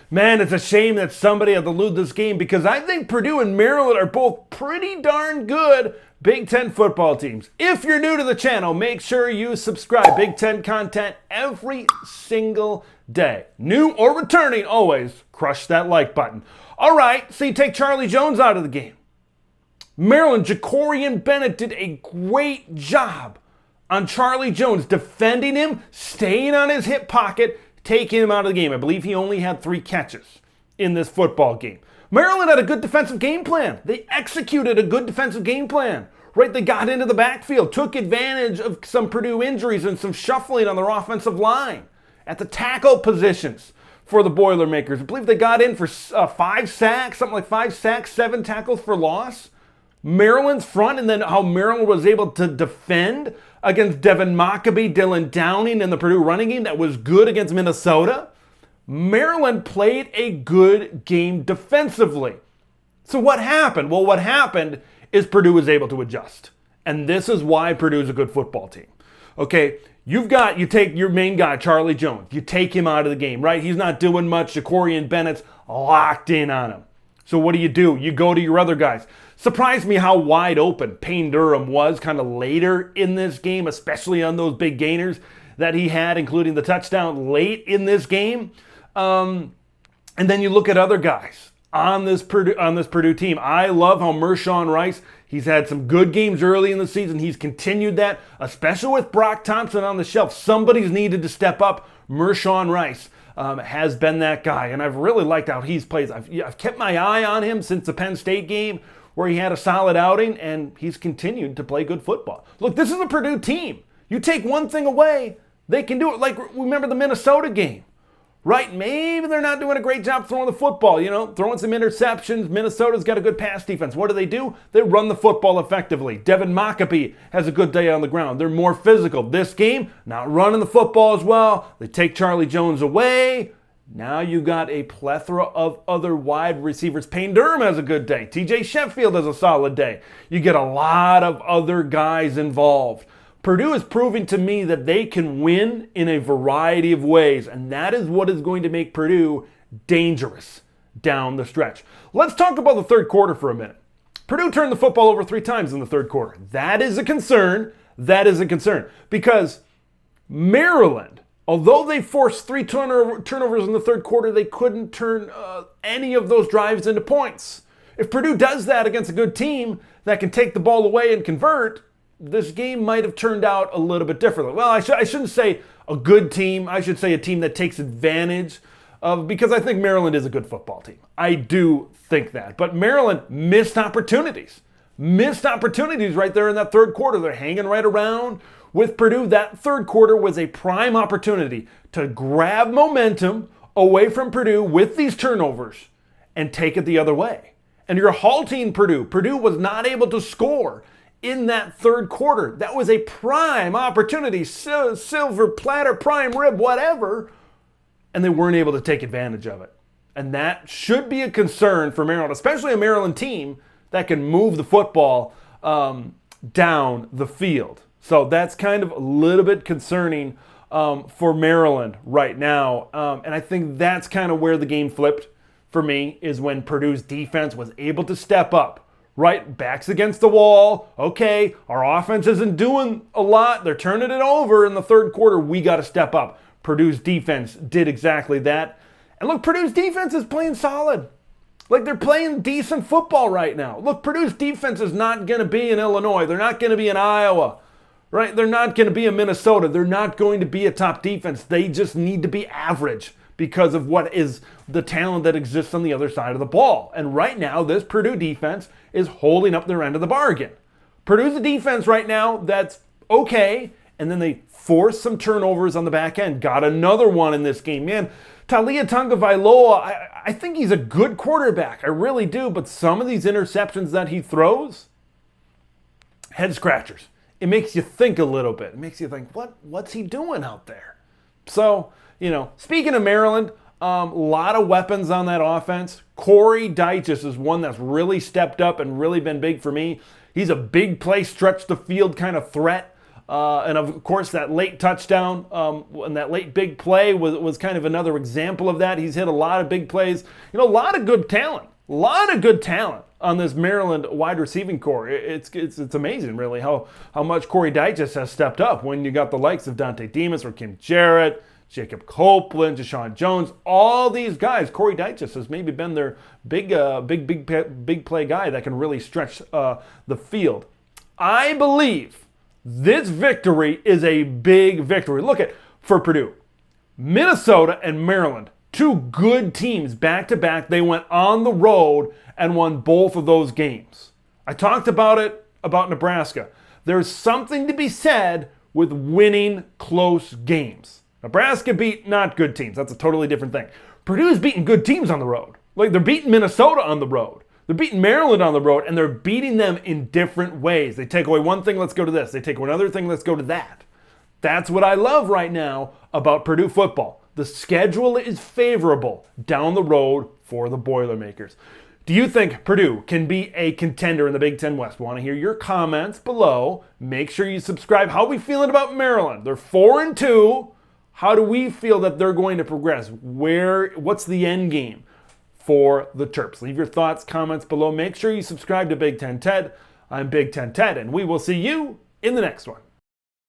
Man, it's a shame that somebody had to lose this game because I think Purdue and Maryland are both pretty darn good Big Ten football teams. If you're new to the channel, make sure you subscribe. Big Ten content every single day. New or returning, always crush that like button. All right, so you take Charlie Jones out of the game. Maryland, Jacorian Bennett did a great job on Charlie Jones, defending him, staying on his hip pocket, taking him out of the game. I believe he only had 3 catches in this football game. Maryland had a good defensive game plan. They executed a good defensive game plan. Right, they got into the backfield, took advantage of some Purdue injuries and some shuffling on their offensive line at the tackle positions for the Boilermakers. I believe they got in for 5 sacks, something like 5 sacks, 7 tackles for loss. Maryland's front, and then how Maryland was able to defend against Devin Mockabee, Dylan Downing in the Purdue running game that was good against Minnesota. Maryland played a good game defensively. So what happened? Well, what happened is Purdue was able to adjust. And this is why Purdue is a good football team. Okay, you take your main guy, Charlie Jones. You take him out of the game, right? He's not doing much. Jacorian Bennett's locked in on him. So what do? You go to your other guys. Surprised me how wide open Payne Durham was kind of later in this game, especially on those big gainers that he had, including the touchdown late in this game. And then you look at other guys on this Purdue team. I love how Mershawn Rice, he's had some good games early in the season. He's continued that, especially with Brock Thompson on the shelf. Somebody's needed to step up. Mershawn Rice has been that guy, and I've really liked how he's played. I've kept my eye on him since the Penn State game where he had a solid outing, and he's continued to play good football. Look, this is a Purdue team. You take one thing away, they can do it. Like, remember the Minnesota game, right? Maybe they're not doing a great job throwing the football, throwing some interceptions. Minnesota's got a good pass defense. What do? They run the football effectively. Devin Mockabee has a good day on the ground. They're more physical. This game, not running the football as well. They take Charlie Jones away. Now you got a plethora of other wide receivers. Payne Durham has a good day. TJ Sheffield has a solid day. You get a lot of other guys involved. Purdue is proving to me that they can win in a variety of ways, and that is what is going to make Purdue dangerous down the stretch. Let's talk about the third quarter for a minute. Purdue turned the football over 3 times in the third quarter. That is a concern. Because Maryland, although they forced 3 turnovers in the third quarter, they couldn't turn any of those drives into points. If Purdue does that against a good team that can take the ball away and convert, this game might have turned out a little bit differently. Well, I shouldn't say a good team. I should say a team that takes advantage of, because I think Maryland is a good football team. I do think that. But Maryland missed opportunities. Right there in that third quarter. They're hanging right around with Purdue. That third quarter was a prime opportunity to grab momentum away from Purdue with these turnovers and take it the other way. And you're halting Purdue. Purdue was not able to score in that third quarter. That was a prime opportunity, silver platter, prime rib, whatever, and they weren't able to take advantage of it. And that should be a concern for Maryland, especially a Maryland team that can move the football down the field. So that's kind of a little bit concerning for Maryland right now. And I think that's kind of where the game flipped for me, is when Purdue's defense was able to step up. Right, backs against the wall. Okay, our offense isn't doing a lot. They're turning it over in the third quarter. We got to step up. Purdue's defense did exactly that. And look, Purdue's defense is playing solid. Like, they're playing decent football right now. Look, Purdue's defense is not going to be in Illinois. They're not going to be in Iowa. Right? They're not going to be in Minnesota. They're not going to be a top defense. They just need to be average because of what is the talent that exists on the other side of the ball. And right now, this Purdue defense is holding up their end of the bargain. Purdue's a defense right now that's okay, and then they force some turnovers on the back end. Got another one in this game. Man, Talia Tagovailoa, I think he's a good quarterback. I really do, but some of these interceptions that he throws, head scratchers. It makes you think a little bit. It makes you think, what's he doing out there? So, speaking of Maryland, a lot of weapons on that offense. Corey Dyches is one that's really stepped up and really been big for me. He's a big play, stretch the field kind of threat And of course, that late touchdown and that late big play was kind of another example of that. He's hit a lot of big plays. A lot of good talent. A lot of good talent on this Maryland wide receiving core. It's amazing, really, how much Corey Dyches has stepped up when you got the likes of Dante Demas or Kim Jarrett, Jacob Copeland, Deshaun Jones, all these guys. Corey Dyches has maybe been their big play guy that can really stretch the field. I believe this victory is a big victory. Look at for Purdue, Minnesota and Maryland. Two good teams back-to-back. They went on the road and won both of those games. I talked about Nebraska. There's something to be said with winning close games. Nebraska beat not good teams. That's a totally different thing. Purdue's beating good teams on the road. Like, they're beating Minnesota on the road. They're beating Maryland on the road, and they're beating them in different ways. They take away one thing, let's go to this. They take away another thing, let's go to that. That's what I love right now about Purdue football. The schedule is favorable down the road for the Boilermakers. Do you think Purdue can be a contender in the Big Ten West? Want to hear your comments below. Make sure you subscribe. How are we feeling about Maryland? They're 4-2. How do we feel that they're going to progress? What's the end game for the Terps? Leave your thoughts, comments below. Make sure you subscribe to Big Ten Ted. I'm Big Ten Ted, and we will see you in the next one.